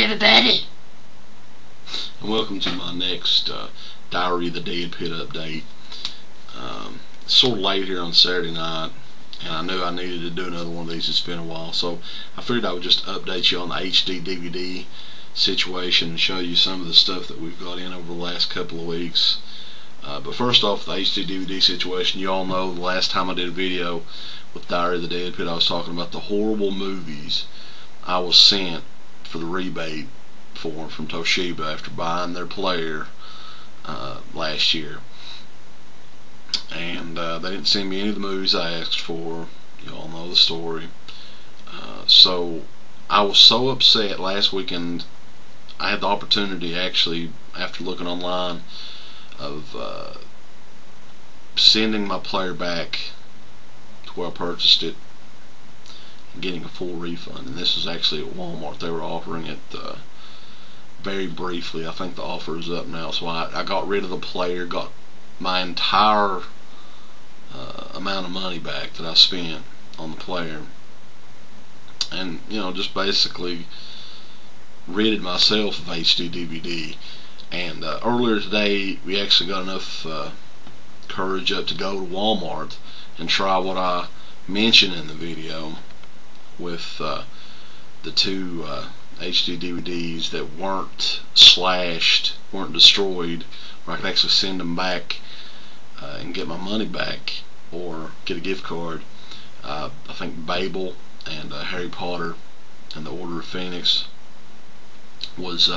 everybody, and welcome to my next Diary of the Deadpit update. It's sort of late here on Saturday night, and I knew I needed to do another one of these. It's been a while, so I figured I would just update you on the HD DVD situation and show you some of the stuff that we've got in over the last couple of weeks. But first off, the HD DVD situation, you all know the last time I did a video with Diary of the Deadpit, I was talking about the horrible movies I was sent for the rebate form from Toshiba after buying their player last year. And they didn't send me any of the movies I asked for. You all know the story. So I was so upset last weekend. I had the opportunity, actually, after looking online, of sending my player back to where I purchased it and getting a full refund. And this was actually at Walmart. They were offering it very briefly. I think the offer is up now. So I got rid of the player, got my entire amount of money back that I spent on the player, and just basically ridded myself of HD DVD. And earlier today we actually got enough courage up to go to Walmart and try what I mentioned in the video with the two HD DVDs that weren't slashed, weren't destroyed, where I could actually send them back and get my money back or get a gift card. I think Babel and Harry Potter and the Order of Phoenix was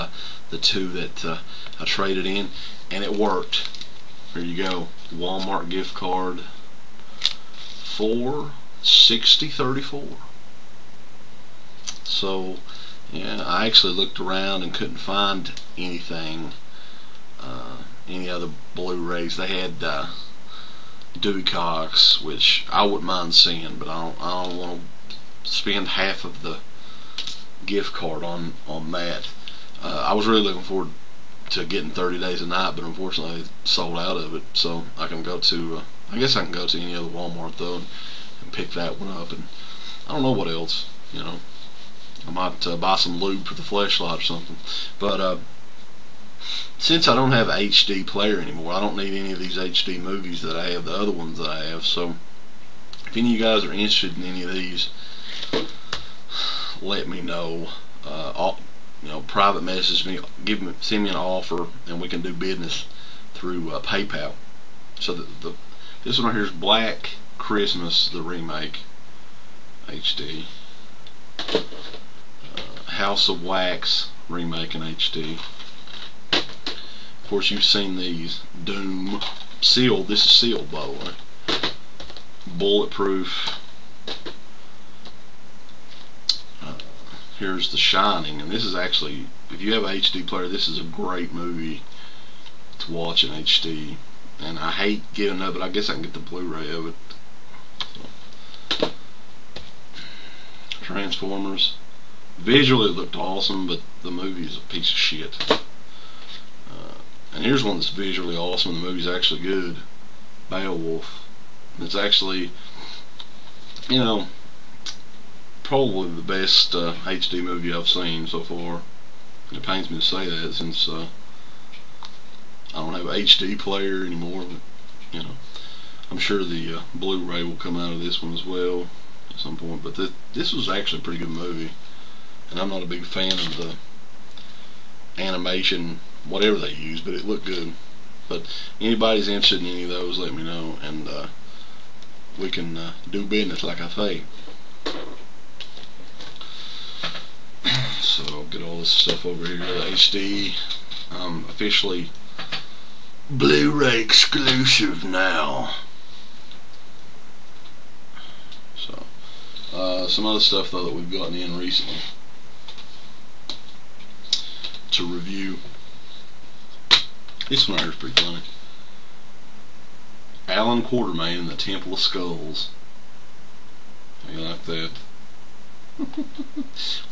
the two that I traded in, and it worked. Here you go, Walmart gift card for $60.34. So yeah, I actually looked around and couldn't find anything, any other Blu-rays. They had Dewey Cox, which I wouldn't mind seeing, but I don't want to spend half of the gift card on that. I was really looking forward to getting 30 Days a Night, but unfortunately sold out of it. So I can go to, I guess I can go to any other Walmart though and pick that one up. And I don't know what else, I might buy some lube for the fleshlight or something. But since I don't have an HD player anymore, I don't need any of these HD movies that I have, the other ones that I have. So if any of you guys are interested in any of these, let me know. Private message me, send me an offer, and we can do business through PayPal. So this one right here is Black Christmas, the remake, HD. House of Wax remake in HD. Of course, you've seen these. Doom, sealed. This is sealed, by the way. Bulletproof. Here's The Shining, and this is actually, if you have an HD player, this is a great movie to watch in HD. And I hate giving up, but I guess I can get the Blu-ray of it. So. Transformers. Visually it looked awesome, but the movie is a piece of shit. And here's one that's visually awesome, and the movie's actually good. Beowulf. It's actually, probably the best HD movie I've seen so far. It pains me to say that, since I don't have an HD player anymore, but I'm sure the Blu-ray will come out of this one as well at some point. But this was actually a pretty good movie, and I'm not a big fan of the animation, whatever they use, but it looked good. But anybody's interested in any of those, let me know, and we can do business, like I say. So I'll get all this stuff over here. The HD, officially Blu-ray exclusive now. So some other stuff though that we've gotten in recently to review. This one right here is pretty funny. Alan Quartermain and the Temple of Skulls. How you like that?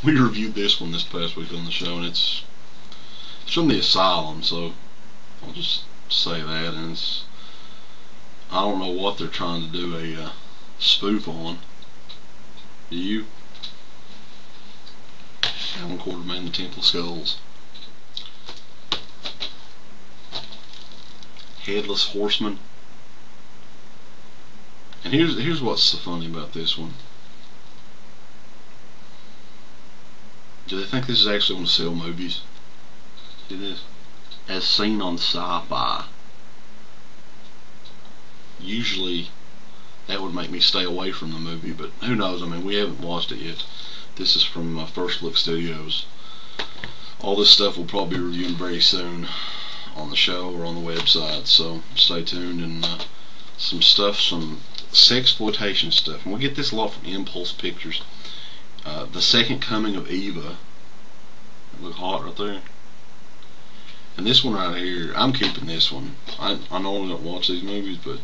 We reviewed this one this past week on the show, and it's from the Asylum, so I'll just say that. And I don't know what they're trying to do a spoof on. Do you? Alan Quartermain, The Temple of Skulls. Headless Horseman. And here's what's so funny about this one. Do they think this is actually going to sell movies? See this? As seen on Sci-Fi. Usually that would make me stay away from the movie, but who knows? I mean, we haven't watched it yet. This is from First Look Studios. All this stuff we'll probably be reviewing very soon on the show or on the website, so stay tuned. And some stuff, some sexploitation stuff, and we get this a lot from Impulse Pictures. The Second Coming of Eva. Look hot right there. And this one right here, I'm keeping this one. I normally don't watch these movies, but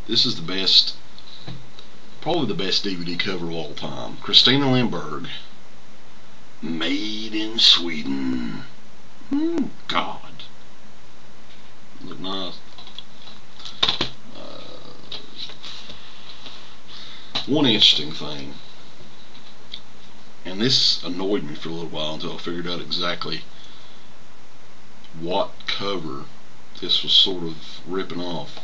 this is the best, probably the best DVD cover of all time. Christina Lindberg, Made in Sweden. God, look nice. One interesting thing, and this annoyed me for a little while until I figured out exactly what cover this was sort of ripping off.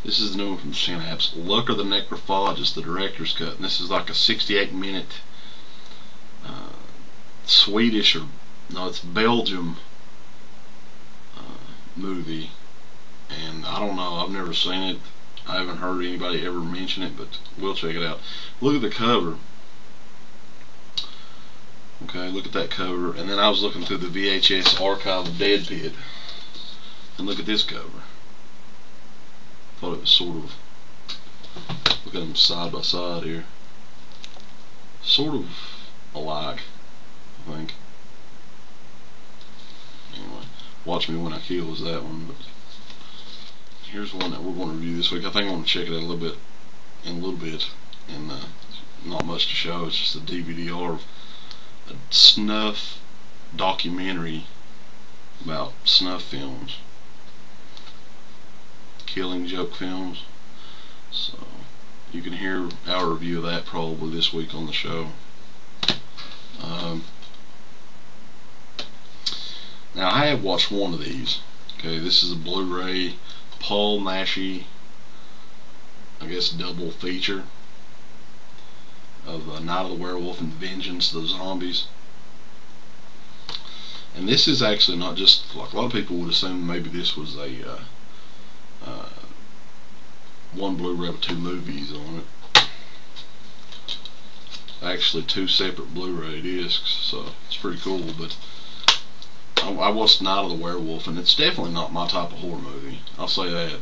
This is the new one from Synapse, Luck of the Necrophagist, the director's cut, and this is like a 68-minute Swedish, or no, it's Belgium movie, and I don't know, I've never seen it. I haven't heard anybody ever mention it, but we'll check it out. Look at the cover. Okay, look at that cover. And then I was looking through the VHS archive of Deadpit, and look at this cover. Thought it was sort of, look at them side by side here, sort of alike, I think. Anyway, Watch Me When I Kill is that one, but here's one that we're going to review this week. I think I'm going to check it out a little bit, and not much to show. It's just a DVD-R of a snuff documentary about snuff films, Killing Joke films. So you can hear our review of that probably this week on the show. Now I have watched one of these. Okay, this is a Blu-ray Paul Naschy, I guess, double feature of Night of the Werewolf and Vengeance of the Zombies. And this is actually not just, like a lot of people would assume maybe this was a one Blu-ray with two movies on it. Actually two separate Blu-ray discs, so it's pretty cool. But I watched Night of the Werewolf, and it's definitely not my type of horror movie, I'll say that.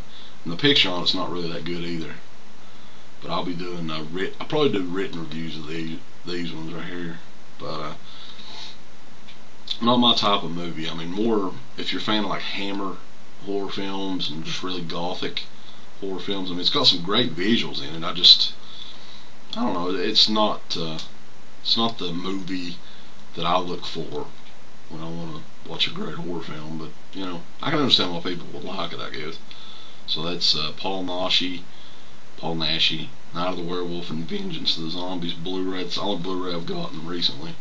And the picture on it's not really that good either. But I'll be doing I'll probably do written reviews of these ones right here. But not my type of movie. I mean, more if you're a fan of like Hammer horror films and just really gothic horror films. I mean, it's got some great visuals in it. I don't know. It's not the movie that I look for when I want to watch a great horror film. But you know, I can understand why people would like it, I guess. So that's Paul Naschy, Night of the Werewolf and Vengeance of the Zombies Blu-ray. It's the only Blu-ray I've gotten recently.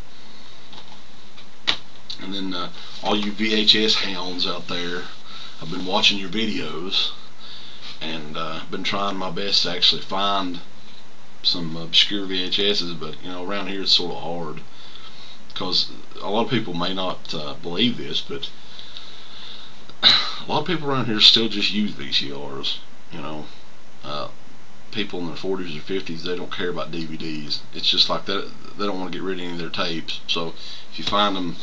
And then all you VHS hounds out there, I've been watching your videos, and been trying my best to actually find some obscure VHSs, but you know, around here it's sort of hard, because a lot of people may not believe this, but a lot of people around here still just use VCRs. You know, people in their 40s or 50s, they don't care about DVDs. It's just like that. They don't want to get rid of any of their tapes. So if you find them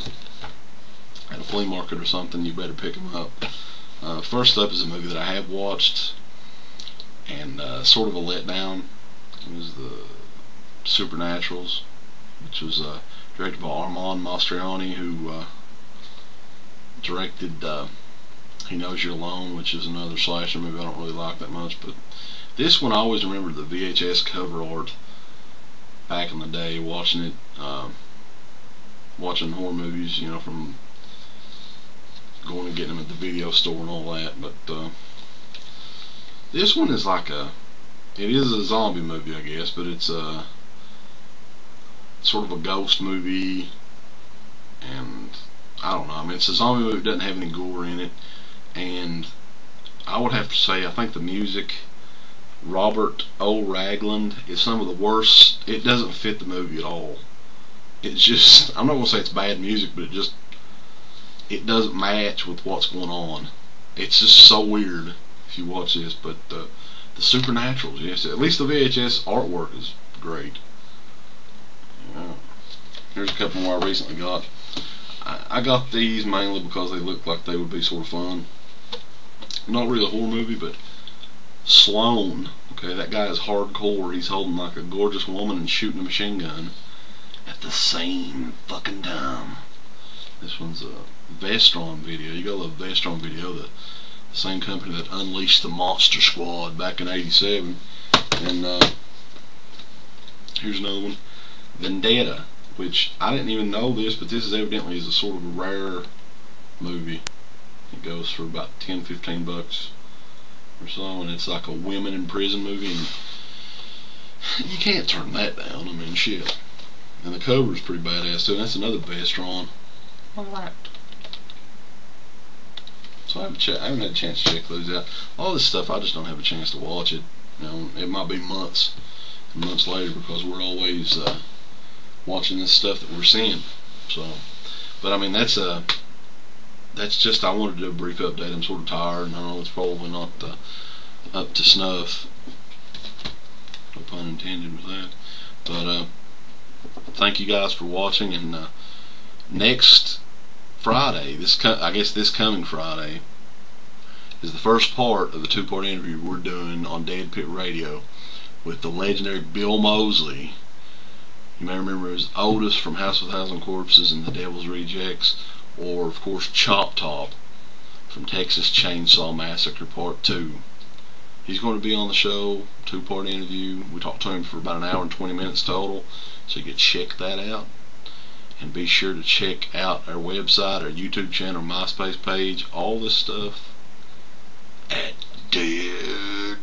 at a flea market or something, you better pick them up. First up is a movie that I have watched, and sort of a letdown. It was the Supernaturals, which was directed by Armand Mastroianni, who directed He Knows You're Alone, which is another slasher movie I don't really like that much. But this one, I always remember the VHS cover art back in the day, watching it, watching horror movies, you know, from going and getting them at the video store and all that. But this one is like it is a zombie movie, I guess, but it's sort of a ghost movie, and I don't know. I mean, it's a zombie movie. It doesn't have any gore in it, and I would have to say I think the music, Robert O. Ragland, is some of the worst. It doesn't fit the movie at all. It's just, I'm not going to say it's bad music, but it doesn't match with what's going on. It's just so weird if you watch this. But the Supernaturals, yes, at least the VHS artwork is great. Yeah. Here's a couple more I recently got. I got these mainly because they look like they would be sort of fun. Not really a horror movie, but Sloan. Okay, that guy is hardcore. He's holding like a gorgeous woman and shooting a machine gun at the same fucking time. This one's a Vestron video. You gotta love Vestron video, the same company that unleashed the Monster Squad back in '87. And here's another one, Vendetta, which I didn't even know this, but this is evidently is a sort of a rare movie. It goes for about 10-15 bucks or so, and it's like a women in prison movie, and you can't turn that down. I mean, shit. And the cover is pretty badass too. And that's another Vestron. Alright. So I haven't had a chance to check those out. All this stuff, I just don't have a chance to watch it. You know, it might be months and months later because we're always watching this stuff that we're seeing. So, but I mean, that's just, I wanted to do a brief update. I'm sort of tired, and I know it's probably not up to snuff. No pun intended with that. But thank you guys for watching, and next Friday, I guess this coming Friday, is the first part of the two-part interview we're doing on Deadpit Radio with the legendary Bill Moseley. You may remember as Otis from House of a Thousand Corpses and The Devil's Rejects, or of course Chop Top from Texas Chainsaw Massacre Part 2. He's going to be on the show, two-part interview. We talked to him for about an hour and 20 minutes total, so you can check that out. And be sure to check out our website, our YouTube channel, MySpace page, all this stuff at deadpit.com.